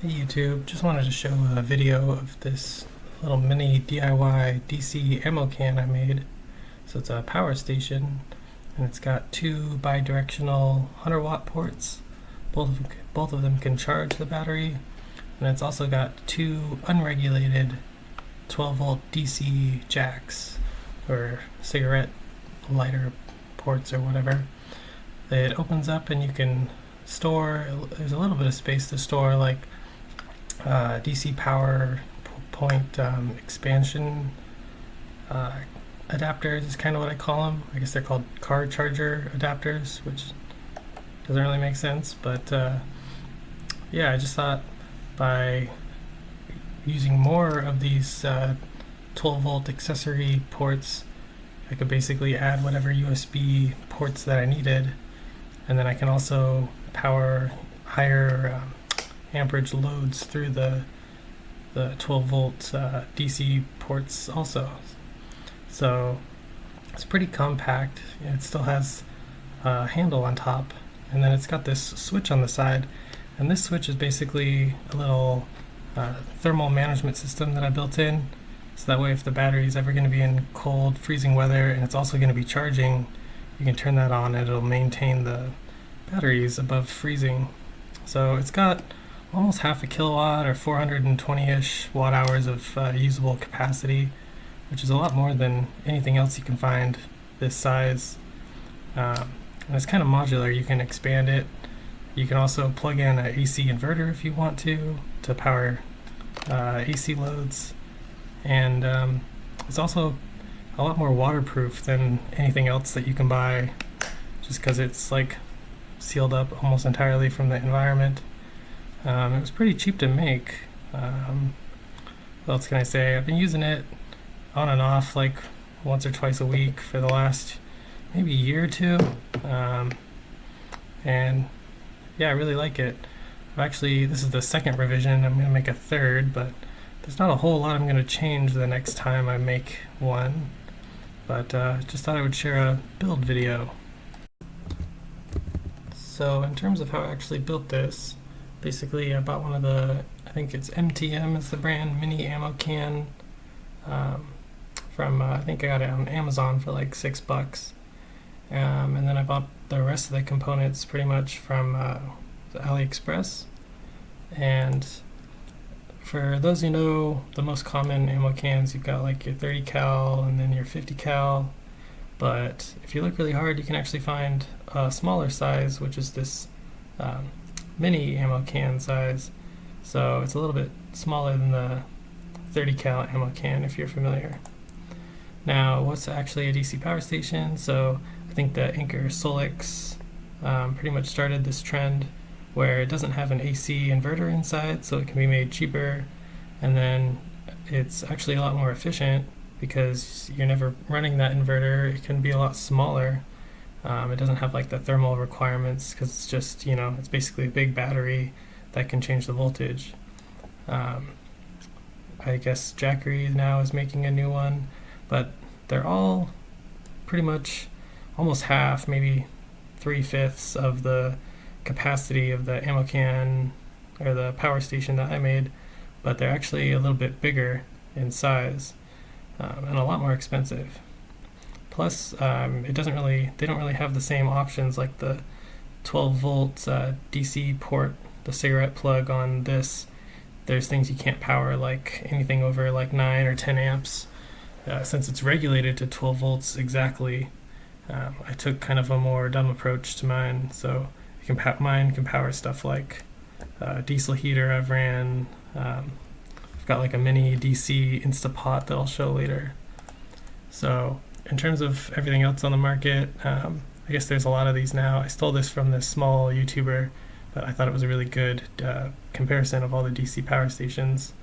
Hey YouTube, just wanted to show a video of this little mini DIY DC ammo can I made. So it's a power station and it's got two bi-directional 100-watt ports. Both of them can charge the battery, and it's also got two unregulated 12-volt DC jacks or cigarette lighter ports or whatever. It opens up and you can store, there's a little bit of space to store like DC power point expansion adapters is kind of what I call them. I guess they're called car charger adapters, which doesn't really make sense, but yeah, I just thought by using more of these 12-volt accessory ports, I could basically add whatever USB ports that I needed, and then I can also power higher amperage loads through the 12-volt DC ports also. So it's pretty compact. It still has a handle on top, and then it's got this switch on the side, and this switch is basically a little thermal management system that I built in, so that way if the battery is ever going to be in cold, freezing weather and it's also going to be charging, you can turn that on and it'll maintain the batteries above freezing. So it's got almost half a kilowatt or 420-ish watt hours of usable capacity, which is a lot more than anything else you can find this size. And it's kind of modular. You can expand it. You can also plug in an AC inverter if you want to power AC loads. And it's also a lot more waterproof than anything else that you can buy, just because it's like sealed up almost entirely from the environment. It was pretty cheap to make. What else can I say? I've been using it on and off like once or twice a week for the last maybe year or two. And yeah, I really like it. Actually, this is the second revision. I'm going to make a third, but there's not a whole lot I'm going to change the next time I make one. But just thought I would share a build video. So in terms of how I actually built this, basically I bought one of the, I think it's MTM is the brand, mini ammo can, from I think I got it on Amazon for like $6. And then I bought the rest of the components pretty much from AliExpress. And for those who know, the most common ammo cans, you've got like your 30 cal and then your 50 cal. But if you look really hard, you can actually find a smaller size, which is this mini ammo can size. So it's a little bit smaller than the 30 cal ammo can, if you're familiar. Now, what's actually a DC power station? So I think the Anker Solix pretty much started this trend where it doesn't have an AC inverter inside, so it can be made cheaper, and then it's actually a lot more efficient because you're never running that inverter. It can be a lot smaller. It doesn't have like the thermal requirements because it's just, it's basically a big battery that can change the voltage. I guess Jackery now is making a new one, but they're all pretty much almost half, maybe 3/5 of the capacity of the ammo can or the power station that I made, but they're actually a little bit bigger in size and a lot more expensive. Plus, they don't really have the same options like the 12-volt DC port, the cigarette plug on this. There's things you can't power, like anything over like 9 or 10 amps. Since it's regulated to 12 volts exactly, I took kind of a more dumb approach to mine. So mine can power stuff like diesel heater I've ran. I've got like a mini DC Instapot that I'll show later. So in terms of everything else on the market, I guess there's a lot of these now. I stole this from this small YouTuber, but I thought it was a really good comparison of all the DC power stations.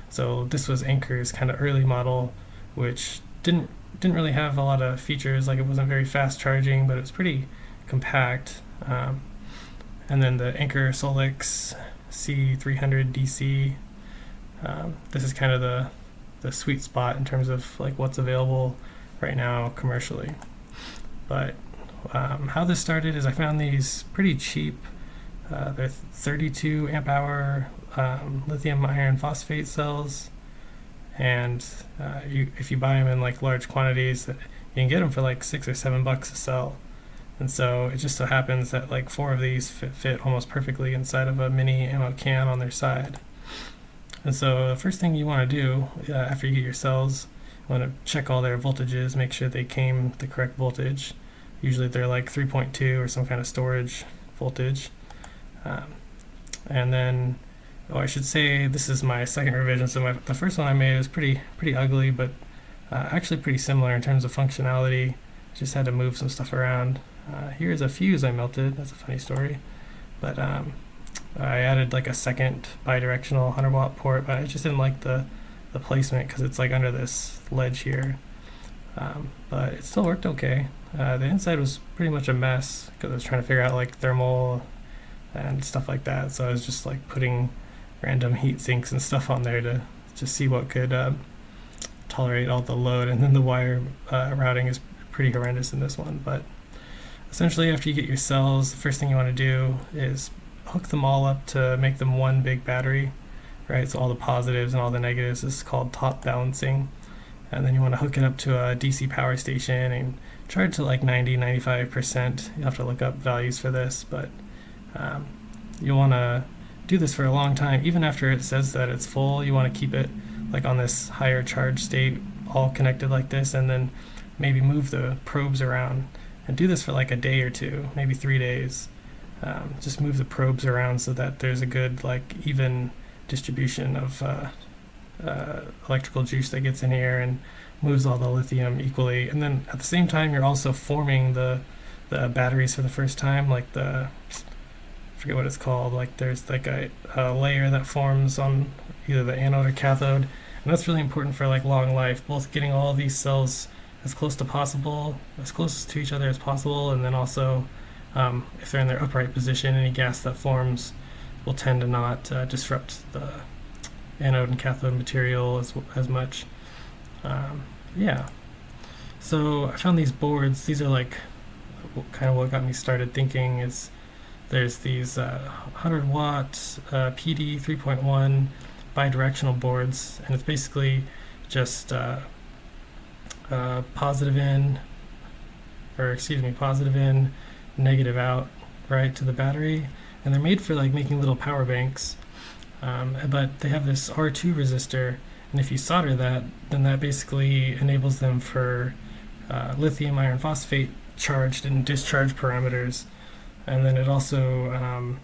So this was Anker's kind of early model, which didn't really have a lot of features. Like, it wasn't very fast charging, but it was pretty compact. And then the Anker Solix C300 DC. This is kind of the sweet spot in terms of like what's available right now commercially. But how this started is I found these pretty cheap. They're 32 amp hour lithium iron phosphate cells, and if you buy them in like large quantities, you can get them for like $6 or $7 a cell. And so it just so happens that like 4 of these fit almost perfectly inside of a mini ammo can on their side. And so the first thing you want to do after you get your cells, you want to check all their voltages, make sure they came the correct voltage. Usually they're like 3.2 or some kind of storage voltage. And then, I should say this is my second revision. So the first one I made was pretty ugly, but actually pretty similar in terms of functionality. Just had to move some stuff around. Here's a fuse I melted. That's a funny story. But I added like a second bidirectional 100-watt port, but I just didn't like the placement because it's like under this ledge here. But it still worked okay. The inside was pretty much a mess because I was trying to figure out like thermal and stuff like that. So I was just like putting random heat sinks and stuff on there to just see what could tolerate all the load. And then the wire routing is pretty horrendous in this one. But essentially, after you get your cells, the first thing you want to do is hook them all up to make them one big battery, right? So all the positives and all the negatives. This is called top balancing. And then you want to hook it up to a DC power station and charge to like 90-95%. You have to look up values for this, but you'll want to do this for a long time. Even after it says that it's full, you want to keep it like on this higher charge state, all connected like this, and then maybe move the probes around and do this for like a day or two, maybe 3 days. Just move the probes around so that there's a good like even distribution of electrical juice that gets in here and moves all the lithium equally. And then at the same time, you're also forming the batteries for the first time, like I forget what it's called, like there's like a layer that forms on either the anode or cathode, and that's really important for like long life, both getting all these cells as close to possible, as close to each other as possible, and then also if they're in their upright position, any gas that forms will tend to not disrupt the anode and cathode material as much. Yeah, so I found these boards. These are like kind of what got me started thinking is there's these 100-watt PD 3.1 bidirectional boards, and it's basically just positive in, negative out, right, to the battery. And they're made for like making little power banks, but they have this R2 resistor, and if you solder that, then that basically enables them for lithium iron phosphate charged and discharge parameters. And then it also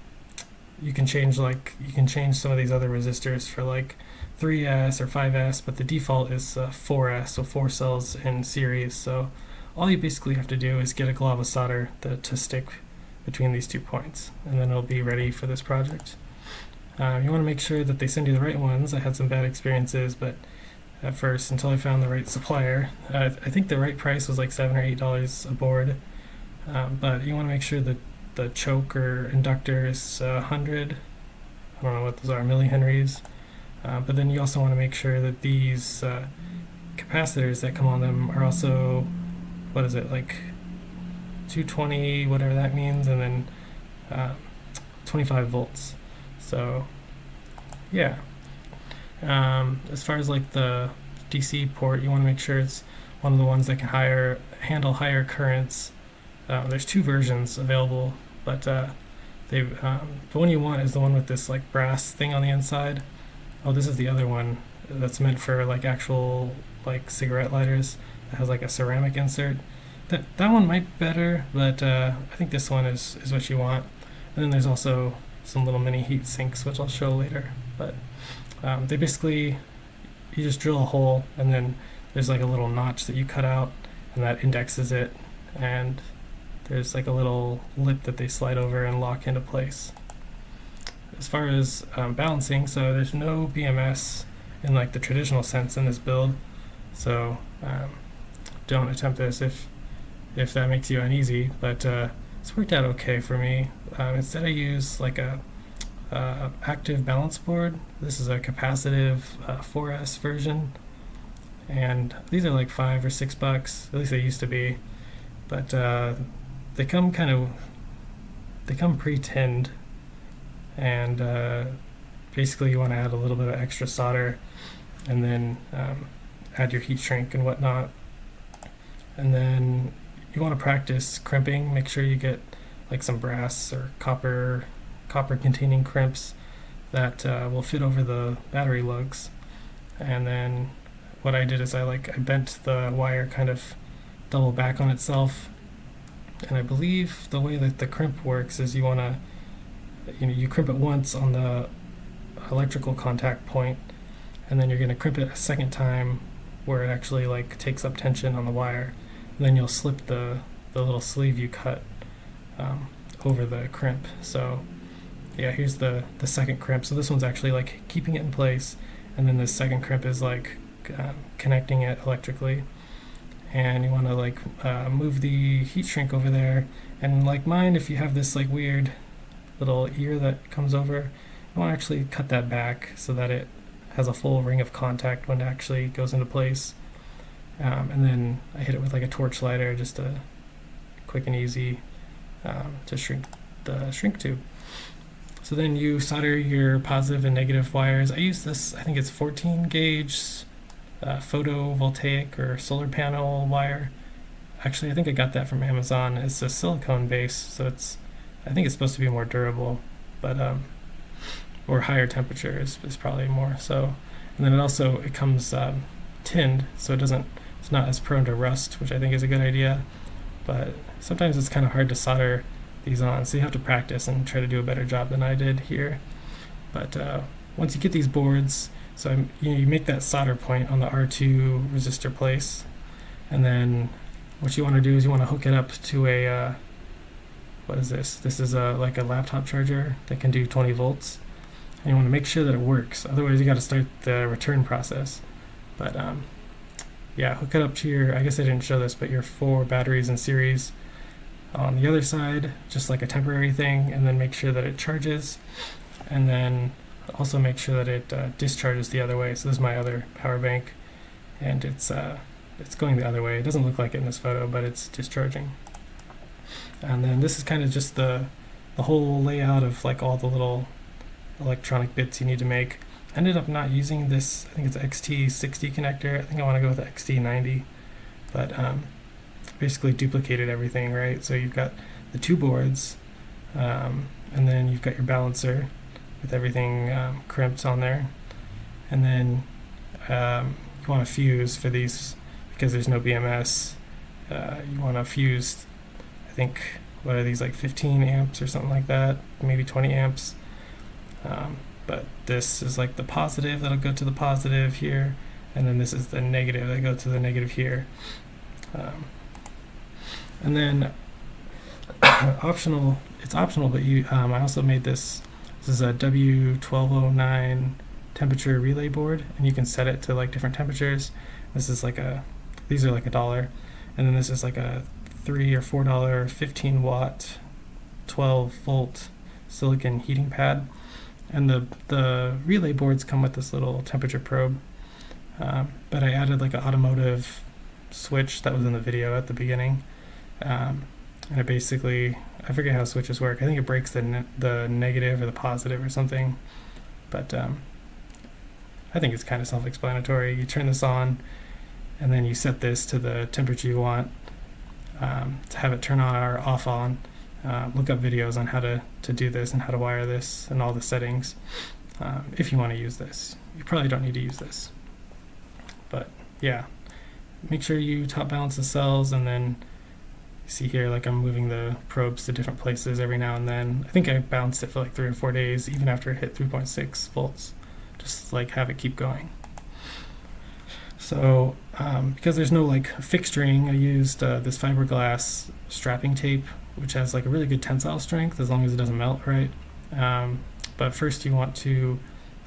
you can change some of these other resistors for like 3S or 5S, but the default is 4S, so 4 cells in series. So all you basically have to do is get a glob of solder to stick between these 2 points, and then it'll be ready for this project. You want to make sure that they send you the right ones. I had some bad experiences, but at first, until I found the right supplier, I think the right price was like $7 or $8 a board. But you want to make sure that the choke or inductor is 100. I don't know what those are, millihenries. But then you also want to make sure that these capacitors that come on them are also, what is it, like 220, whatever that means, and then 25 volts. So, yeah. As far as like the DC port, you want to make sure it's one of the ones that can handle higher currents. There's 2 versions available, but the one you want is the one with this like brass thing on the inside. Oh, this is the other one that's meant for like actual like cigarette lighters. It has like a ceramic insert. That one might be better, but I think this one is what you want. And then there's also some little mini heat sinks, which I'll show later. But they basically, you just drill a hole, and then there's like a little notch that you cut out, and that indexes it, and there's like a little lip that they slide over and lock into place. As far as balancing, so there's no BMS in like the traditional sense in this build, so don't attempt this if that makes you uneasy, but it's worked out okay for me. Instead I use like a active balance board. This is a capacitive 4S version, and these are like $5 or $6, at least they used to be, but they come pre-tinned, and basically you want to add a little bit of extra solder, and then add your heat shrink and whatnot. And then you want to practice crimping. Make sure you get like some brass or copper containing crimps that will fit over the battery lugs. And then what I did is I bent the wire kind of double back on itself. And I believe the way that the crimp works is you crimp it once on the electrical contact point, and then you're going to crimp it a second time where it actually like takes up tension on the wire. And then you'll slip the little sleeve you cut over the crimp. So yeah, here's the second crimp. So this one's actually like keeping it in place, and then this second crimp is like connecting it electrically. And you want to like move the heat shrink over there. And like mine, if you have this like weird little ear that comes over, you want to actually cut that back so that it has a full ring of contact when it actually goes into place. And then I hit it with like a torch lighter, just a quick and easy to shrink the shrink tube. So then you solder your positive and negative wires. I use this, I think it's 14 gauge photovoltaic or solar panel wire. Actually, I think I got that from Amazon. It's a silicone base, so I think it's supposed to be more durable, but or higher temperature is probably more so. And then it comes tinned, so it's not as prone to rust, which I think is a good idea. But sometimes it's kind of hard to solder these on, so you have to practice and try to do a better job than I did here. But once you get these boards, so you make that solder point on the R2 resistor place, and then what you want to do is you want to hook it up to a what is this? This is like a laptop charger that can do 20 volts, and you want to make sure that it works. Otherwise, you got to start the return process. But yeah, hook it up to your, I guess I didn't show this, but your 4 batteries in series on the other side, just like a temporary thing, and then make sure that it charges, and then also make sure that it discharges the other way. So this is my other power bank, and it's going the other way. It doesn't look like it in this photo, but it's discharging. And then this is kind of just the whole layout of like all the little electronic bits you need to make. I ended up not using this, I think it's XT60 connector. I think I want to go with the XT90, but basically duplicated everything, right? So you've got the 2 boards, and then you've got your balancer with everything crimped on there, and then you want to fuse for these because there's no BMS. You want to fuse, I think, what are these, like 15 amps or something like that, maybe 20 amps. But this is like the positive that'll go to the positive here, and then this is the negative that goes to the negative here. And then optional, it's optional, but I also made this. This is a W1209 temperature relay board, and you can set it to like different temperatures. This is like these are like $1, and then this is like a $3 or $4 15 watt 12 volt silicon heating pad. And the relay boards come with this little temperature probe, but I added like an automotive switch that was in the video at the beginning, and it basically, I forget how switches work. I think it breaks the negative or the positive or something, but I think it's kind of self-explanatory. You turn this on, and then you set this to the temperature you want to have it turn on or off on. Look up videos on how to do this and how to wire this and all the settings if you want to use this. You probably don't need to use this, but yeah, make sure you top balance the cells, and then you see here like I'm moving the probes to different places every now and then. I think I balanced it for like 3 or 4 days even after it hit 3.6 volts, just like have it keep going. So because there's no like fixturing, I used this fiberglass strapping tape, which has like a really good tensile strength as long as it doesn't melt, right? But first you want to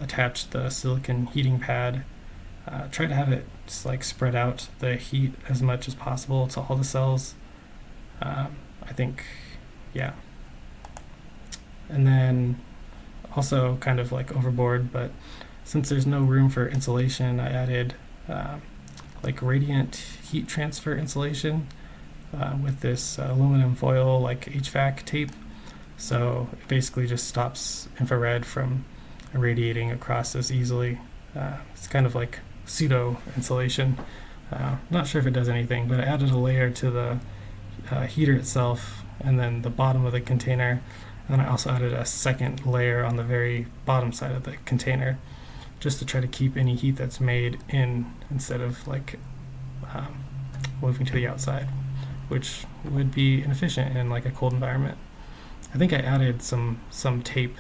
attach the silicon heating pad. Try to have it just like spread out the heat as much as possible to all the cells. I think, yeah. And then also kind of like overboard, but since there's no room for insulation, I added like radiant heat transfer insulation with this aluminum foil like HVAC tape. So it basically just stops infrared from radiating across this easily. It's kind of like pseudo insulation. Not sure if it does anything, but I added a layer to the heater itself and then the bottom of the container, and then I also added a second layer on the very bottom side of the container, just to try to keep any heat that's made in instead of like moving to the outside, which would be inefficient in like a cold environment. I think I added some tape,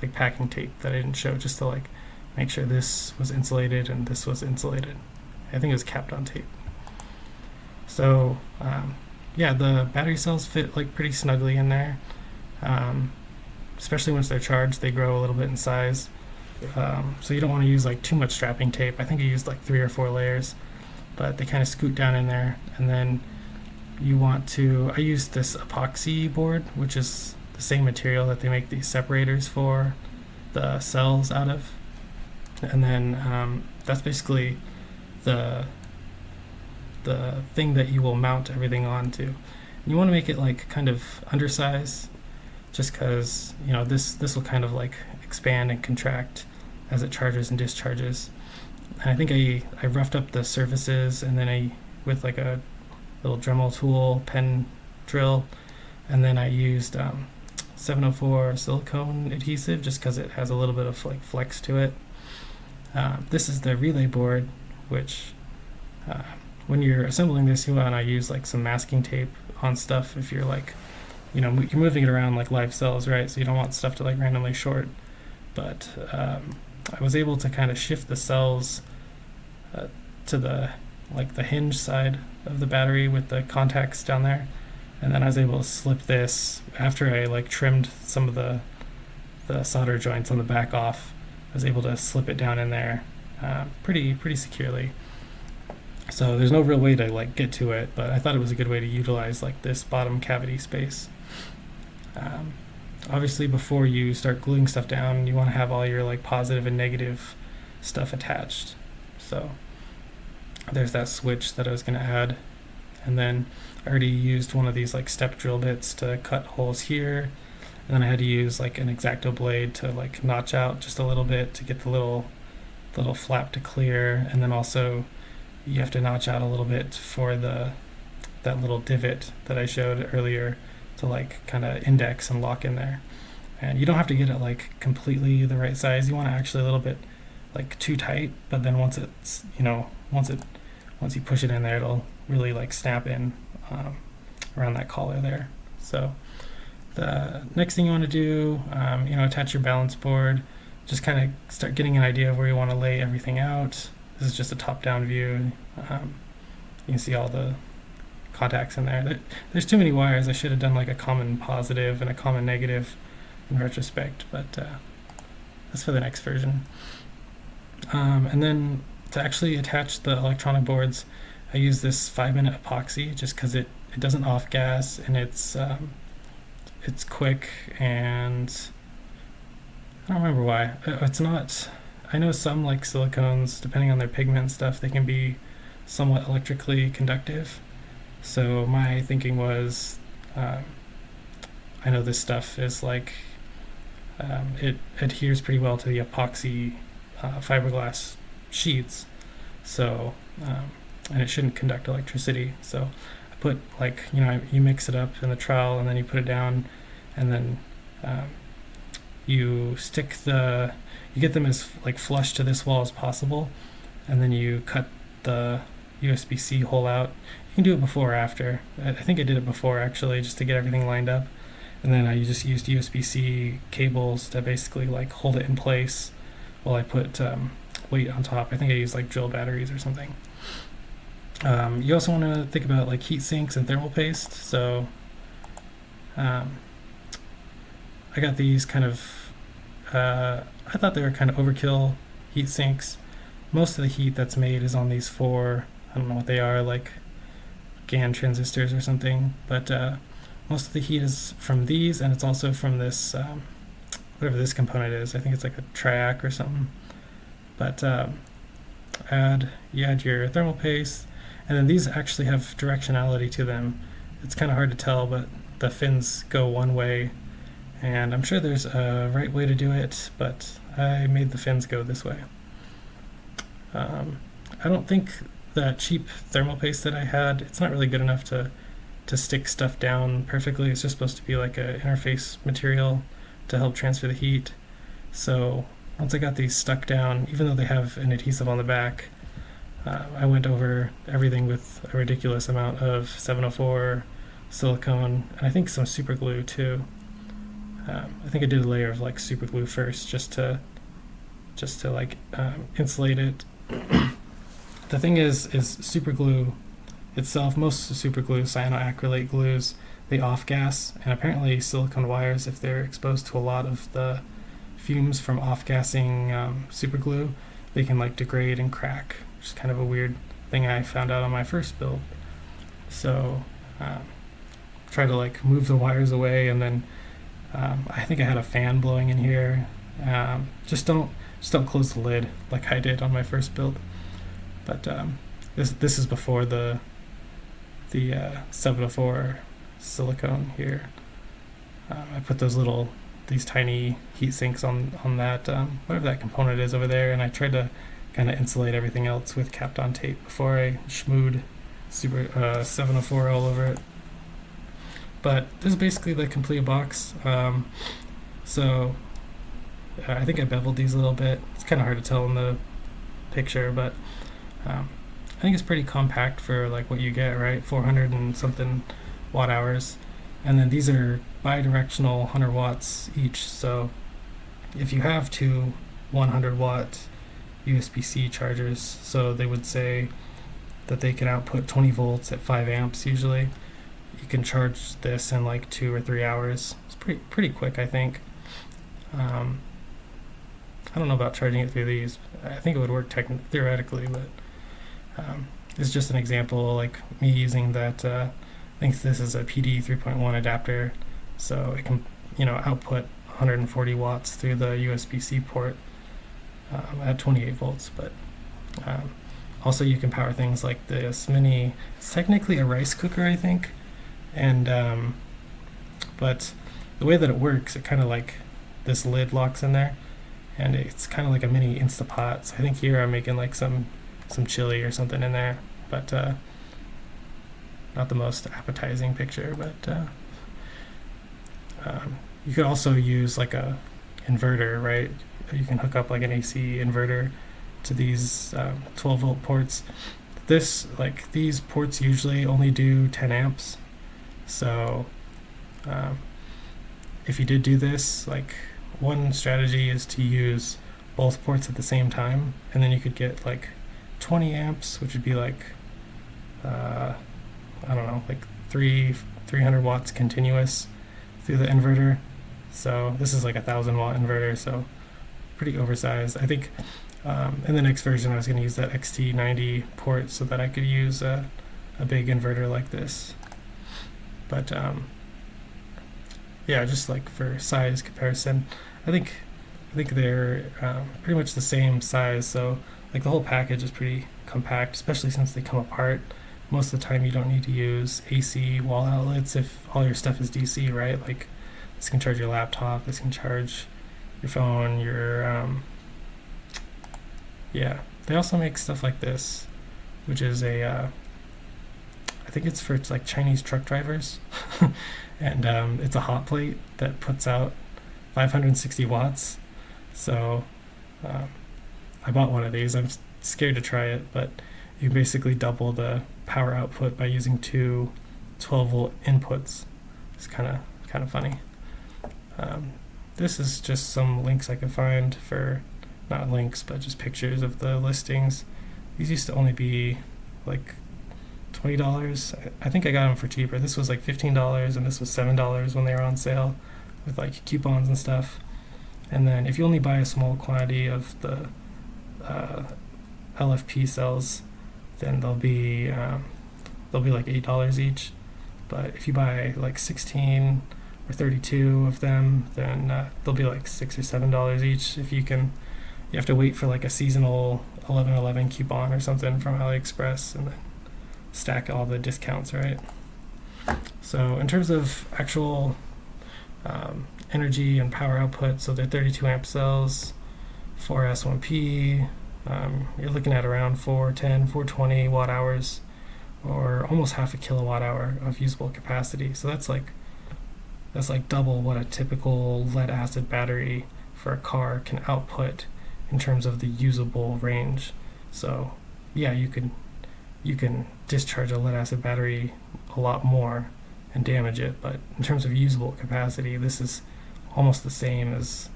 like packing tape, that I didn't show, just to like make sure this was insulated and this was insulated. I think it was capped on tape. So yeah, the battery cells fit like pretty snugly in there. Especially once they're charged, they grow a little bit in size. So you don't want to use like too much strapping tape. I think I used like 3 or 4 layers, but they kind of scoot down in there. And then you want to, I used this epoxy board, which is the same material that they make these separators for the cells out of. And then that's basically the thing that you will mount everything onto. You want to make it like kind of undersized, just because this will kind of like expand and contract as it charges and discharges. And I think I roughed up the surfaces, and then with like a little Dremel tool pen drill, and then I used 704 silicone adhesive just because it has a little bit of like flex to it. This is the relay board, which when you're assembling this, you want to use like some masking tape on stuff if you're like, you're moving it around like live cells, right? So you don't want stuff to like randomly short. But I was able to kind of shift the cells to the hinge side of the battery with the contacts down there, and then I was able to slip this after I like trimmed some of the solder joints on the back off. I was able to slip it down in there pretty securely. So there's no real way to like get to it, but I thought it was a good way to utilize like this bottom cavity space. Obviously, before you start gluing stuff down, you want to have all your like positive and negative stuff attached. So there's that switch that I was going to add, and then I already used one of these like step drill bits to cut holes here, and then I had to use like an X-Acto blade to like notch out just a little bit to get the little flap to clear, and then also you have to notch out a little bit for that little divot that I showed earlier to like kind of index and lock in there. And you don't have to get it like completely the right size. You want to actually a little bit like too tight, but then once you push it in there, it'll really like snap in around that collar there. So the next thing you want to do, attach your balance board. Just kind of start getting an idea of where you want to lay everything out. This is just a top-down view. You can see all the contacts in there. There's too many wires. I should have done like a common positive and a common negative in retrospect, but that's for the next version. And then to actually attach the electronic boards, I use this 5-minute epoxy just because it doesn't off-gas, and it's quick, and I don't remember why. It's not. I know some like silicones, depending on their pigment and stuff, they can be somewhat electrically conductive. So my thinking was, I know this stuff is like, it adheres pretty well to the epoxy fiberglass sheets. So, and it shouldn't conduct electricity. So I put like, you mix it up in the trowel, and then you put it down, and then you get them as like flush to this wall as possible, and then you cut the USB-C hole out. You can do it before or after. I think I did it before actually, just to get everything lined up, and then I just used USB-C cables to basically like hold it in place while I put weight on top. I think I used like drill batteries or something. You also want to think about like heat sinks and thermal paste. So I got these kind of I thought they were kind of overkill heat sinks. Most of the heat that's made is on these 4, I don't know what they are, like GaN transistors or something, but most of the heat is from these, and it's also from this whatever this component is. I think it's like a triac or something. But you add your thermal paste, and then these actually have directionality to them. It's kind of hard to tell, but the fins go one way And I'm sure there's a right way to do it, but I made the fins go this way. I don't think that cheap thermal paste that I had, it's not really good enough to stick stuff down perfectly. It's just supposed to be like an interface material to help transfer the heat. So once I got these stuck down, even though they have an adhesive on the back, I went over everything with a ridiculous amount of 704 silicone, and I think some super glue too. I think I did a layer of like super glue first, just to like insulate it. The thing is super glue itself, most super glue, cyanoacrylate glues, they off gas, and apparently silicone wires, if they're exposed to a lot of the fumes from off gassing super glue, they can like degrade and crack, which is kind of a weird thing I found out on my first build. So try to like move the wires away, and then I think I had a fan blowing in here. Just don't close the lid like I did on my first build. But this is before the 704 silicone here. I put these tiny heat sinks on that whatever that component is over there, and I tried to kind of insulate everything else with Kapton tape before I schmooed super 704 all over it. But this is basically the complete box. So I think I beveled these a little bit. It's kind of hard to tell in the picture, but I think it's pretty compact for like what you get, right? 400 and something watt hours. And then these are bi-directional 100 watts each. So if you have two 100 watt USB-C chargers, so they would say that they can output 20 volts at 5 amps usually. You can charge this in like 2 or 3 hours. It's pretty quick, I think. I don't know about charging it through these. I think it would work theoretically, but it's just an example, like me using that. I think this is a PD 3.1 adapter, so it can, output 140 watts through the USB-C port at 28 volts. But also, you can power things like this mini. It's technically a rice cooker, I think, and but the way that it works, it kind of like this lid locks in there, and it's kind of like a mini Instapot. So I think here I'm making like some chili or something in there, but not the most appetizing picture. But you could also use like a inverter, right? You can hook up like an AC inverter to these 12 volt ports. These ports usually only do 10 amps. So if you did do this, like one strategy is to use both ports at the same time, and then you could get like 20 amps, which would be like I don't know, like 300 watts continuous through the inverter. So this is like 1,000 watt inverter, so pretty oversized. I think in the next version I was going to use that XT90 port so that I could use a big inverter like this. But yeah, just like for size comparison, I think they're pretty much the same size. So like the whole package is pretty compact, especially since they come apart. Most of the time you don't need to use AC wall outlets if all your stuff is DC, right? Like this can charge your laptop, this can charge your phone, yeah. They also make stuff like this, which is I think it's for like Chinese truck drivers, and it's a hot plate that puts out 560 watts. So I bought one of these. I'm scared to try it, but you basically double the power output by using two 12 volt inputs. It's kind of funny. This is just some links I could find for, not links, but just pictures of the listings. These used to only be like $20. I think I got them for cheaper. This was like $15 and this was $7 when they were on sale with like coupons and stuff. And then if you only buy a small quantity of the LFP cells, then they'll be like $8 each. But if you buy like 16 or 32 of them, then they'll be like $6 or $7 each. If you have to wait for like a seasonal 11/11 coupon or something from AliExpress, and then stack all the discounts, right? So in terms of actual energy and power output. So they're 32 amp cells, 4S1P. You're looking at around 410, 420 watt hours, or almost half a kilowatt hour of usable capacity. So that's like double what a typical lead acid battery for a car can output in terms of the usable range. So yeah, you can discharge a lead acid battery a lot more and damage it, but in terms of usable capacity, this is almost the same as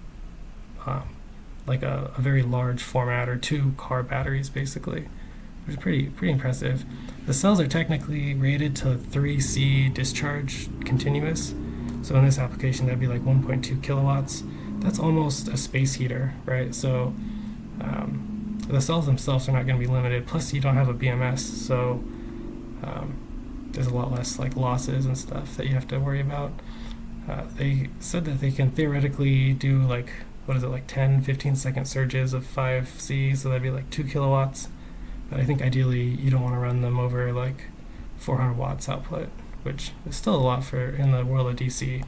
like a very large format or 2 car batteries basically, which is pretty impressive. The cells are technically rated to 3C discharge continuous, so in this application that'd be like 1.2 kilowatts. That's almost a space heater, right? So the cells themselves are not going to be limited, plus you don't have a BMS, so there's a lot less like losses and stuff that you have to worry about. They said that they can theoretically do like, what is it, like 10-15 second surges of 5C, so that'd be like 2 kilowatts, but I think ideally you don't want to run them over like 400 watts output, which is still a lot for in the world of DC.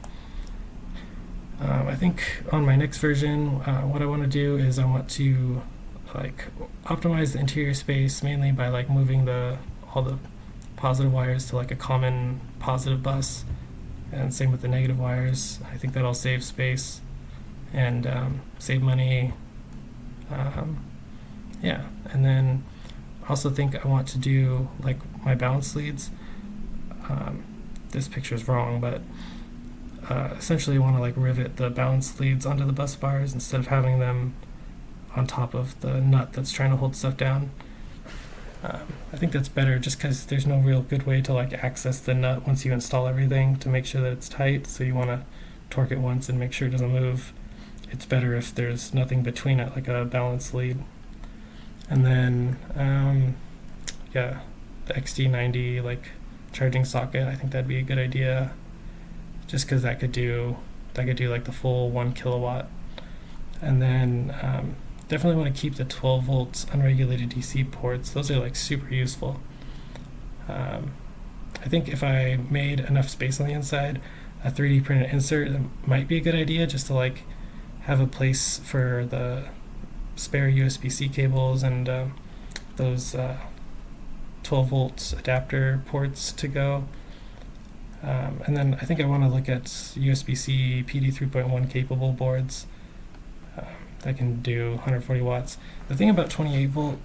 I think on my next version, what I want to do is I want to like optimize the interior space mainly by like moving all the positive wires to like a common positive bus, and same with the negative wires. I think that'll save space and save money. Yeah, and then I also think I want to do like my balance leads. This picture is wrong, but essentially I want to like rivet the balance leads onto the bus bars instead of having them on top of the nut that's trying to hold stuff down. I think that's better just because there's no real good way to like access the nut once you install everything to make sure that it's tight, so you want to torque it once and make sure it doesn't move. It's better if there's nothing between it, like a balance lead. And then yeah, the XD90 like charging socket, I think that'd be a good idea, just because that could do like the full 1 kilowatt. And then definitely want to keep the 12 volts unregulated DC ports. Those are like super useful. I think if I made enough space on the inside, a 3D printed insert might be a good idea, just to like have a place for the spare USB-C cables and those 12 volts adapter ports to go. And then I think I want to look at USB-C PD 3.1 capable boards that can do 140 watts. The thing about 28 volt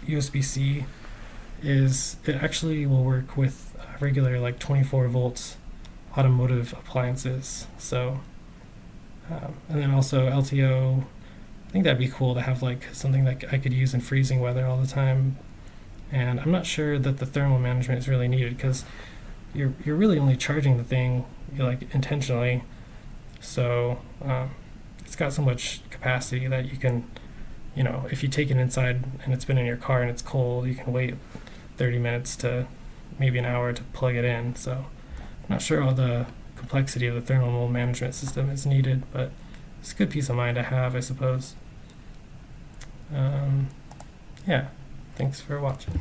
USB-C is it actually will work with regular like 24 volts automotive appliances. So and then also LTO, I think that'd be cool to have like something that I could use in freezing weather all the time. And I'm not sure that the thermal management is really needed, because you're really only charging the thing like intentionally. So it's got so much capacity that you can, if you take it inside and it's been in your car and it's cold, you can wait 30 minutes to maybe an hour to plug it in. So I'm not sure all the complexity of the thermal management system is needed, but it's a good peace of mind to have, I suppose. Yeah, thanks for watching.